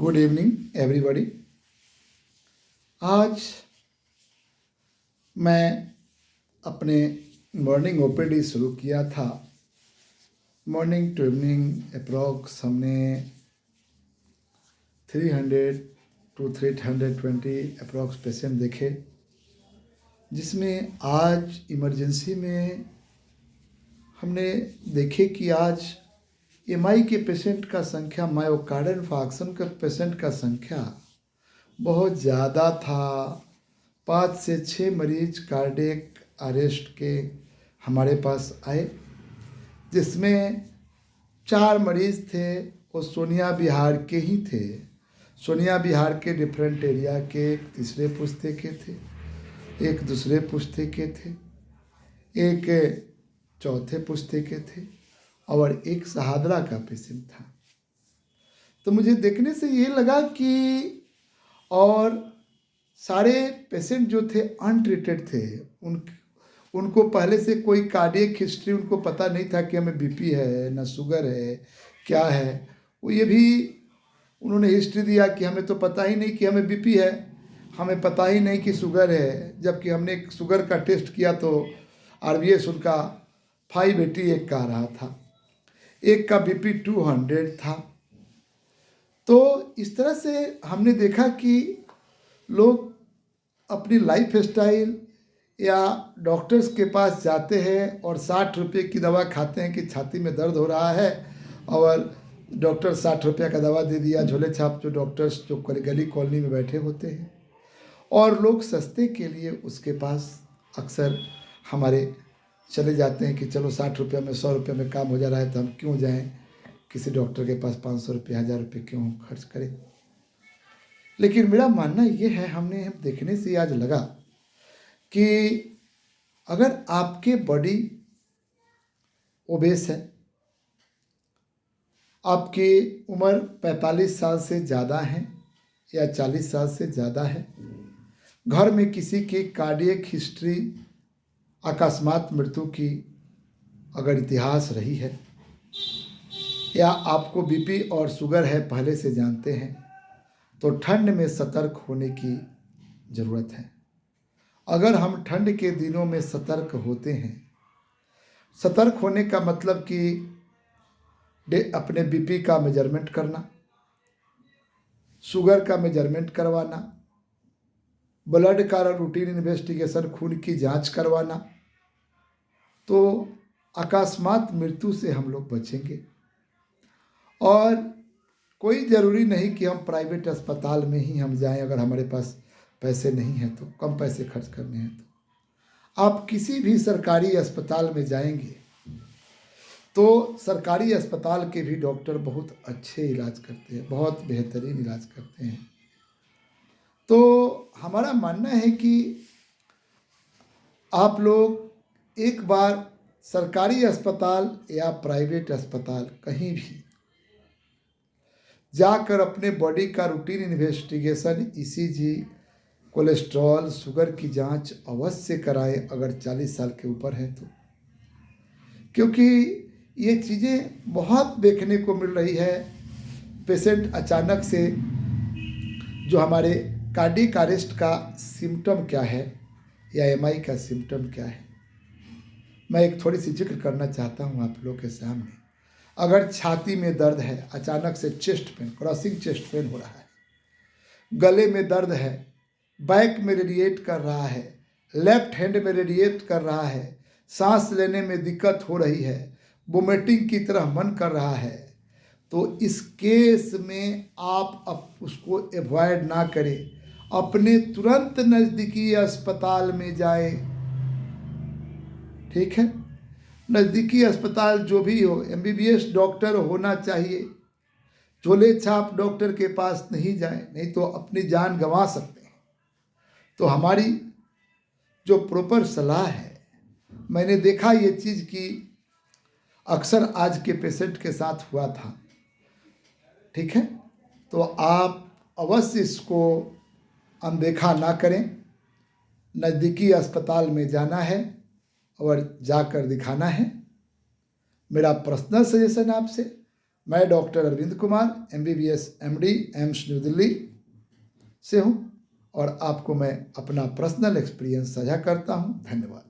Good evening everybody. आज मैं अपने मॉर्निंग ओपीडी शुरू किया था। मॉर्निंग टू इवनिंग अप्रॉक्स हमने 300 to 320 अप्रॉक्स पेशेंट देखे, जिसमें आज इमरजेंसी में हमने देखे कि आज एमआई के पेशेंट का संख्या, मायोकार्डियल इन्फार्क्शन के पेशेंट का संख्या बहुत ज़्यादा था। 5 से 6 मरीज कार्डियक अरेस्ट के हमारे पास आए, जिसमें 4 मरीज थे वो सोनिया विहार के ही थे। सोनिया विहार के डिफरेंट एरिया के, एक तीसरे पुश्ते के थे, एक दूसरे पुश्ते के थे, एक चौथे पुश्ते के थे और एक शहादरा का पेशेंट था। तो मुझे देखने से ये लगा कि और सारे पेशेंट जो थे अनट्रीटेड थे। उनको पहले से कोई कार्डियक हिस्ट्री उनको पता नहीं था कि हमें बीपी है ना शुगर है क्या है। वो ये भी उन्होंने हिस्ट्री दिया कि हमें तो पता ही नहीं कि हमें बीपी है, हमें पता ही नहीं कि शुगर है। जबकि हमने शुगर का टेस्ट किया तो आरबीएस उनका 580 एक का आ रहा था, एक का बीपी 200 था। तो इस तरह से हमने देखा कि लोग अपनी लाइफ स्टाइल या डॉक्टर्स के पास जाते हैं और 60 रुपये की दवा खाते हैं कि छाती में दर्द हो रहा है, और डॉक्टर 60 रुपये का दवा दे दिया। झोले छाप जो डॉक्टर्स जो गली कॉलोनी में बैठे होते हैं, और लोग सस्ते के लिए उसके पास अक्सर हमारे चले जाते हैं कि चलो 60 रुपये में 100 रुपये में काम हो जा रहा है तो हम क्यों जाएं किसी डॉक्टर के पास 500 रुपये 1000 रुपये क्यों खर्च करें। लेकिन मेरा मानना ये है, हम देखने से आज लगा कि अगर आपके बॉडी ओबेस है, आपकी उम्र 45 साल से ज़्यादा है या 40 साल से ज़्यादा है, घर में किसी की कार्डियक हिस्ट्री, अकस्मात मृत्यु की अगर इतिहास रही है, या आपको बीपी और शुगर है पहले से जानते हैं, तो ठंड में सतर्क होने की ज़रूरत है। अगर हम ठंड के दिनों में सतर्क होते हैं, सतर्क होने का मतलब कि अपने बीपी का मेजरमेंट करना, शुगर का मेजरमेंट करवाना, ब्लड का रूटीन इन्वेस्टिगेशन, खून की जांच करवाना, तो अकस्मात मृत्यु से हम लोग बचेंगे। और कोई ज़रूरी नहीं कि हम प्राइवेट अस्पताल में ही हम जाएं। अगर हमारे पास पैसे नहीं हैं तो, कम पैसे खर्च करने हैं तो आप किसी भी सरकारी अस्पताल में जाएंगे तो सरकारी अस्पताल के भी डॉक्टर बहुत अच्छे इलाज करते हैं, बहुत बेहतरीन इलाज करते हैं। तो हमारा मानना है कि आप लोग एक बार सरकारी अस्पताल या प्राइवेट अस्पताल कहीं भी जाकर अपने बॉडी का routine investigation, ECG, cholesterol, sugar की जांच अवश्य कराएं अगर 40 साल के ऊपर है तो। क्योंकि ये चीज़ें बहुत देखने को मिल रही है। पेशेंट अचानक से जो हमारे कार्डियक अरेस्ट का सिम्टम क्या है या एमआई का सिम्टम क्या है, मैं एक थोड़ी सी जिक्र करना चाहता हूँ आप लोगों के सामने। अगर छाती में दर्द है, अचानक से chest pain, crossing chest pain हो रहा है, गले में दर्द है, बैक में रेडिएट कर रहा है, लेफ्ट हैंड में रेडिएट कर रहा है, सांस लेने में दिक्कत हो रही है, वोमिटिंग की तरह मन कर रहा है, तो इस केस में आप उसको अवॉइड ना करें, अपने तुरंत नज़दीकी अस्पताल में जाएं। ठीक है, नज़दीकी अस्पताल जो भी हो, एमबीबीएस डॉक्टर होना चाहिए। झोले छाप डॉक्टर के पास नहीं जाएं, नहीं तो अपनी जान गंवा सकते हैं। तो हमारी जो प्रॉपर सलाह है, मैंने देखा ये चीज़ कि अक्सर आज के पेशेंट के साथ हुआ था। ठीक है, तो आप अवश्य इसको अनदेखा ना करें। नज़दीकी अस्पताल में जाना है और जाकर दिखाना है। मेरा पर्सनल सजेशन आपसे, मैं doctor Arvind Kumar MBBS MD AIIMS new Delhi से हूँ और आपको मैं अपना पर्सनल एक्सपीरियंस साझा करता हूँ। धन्यवाद।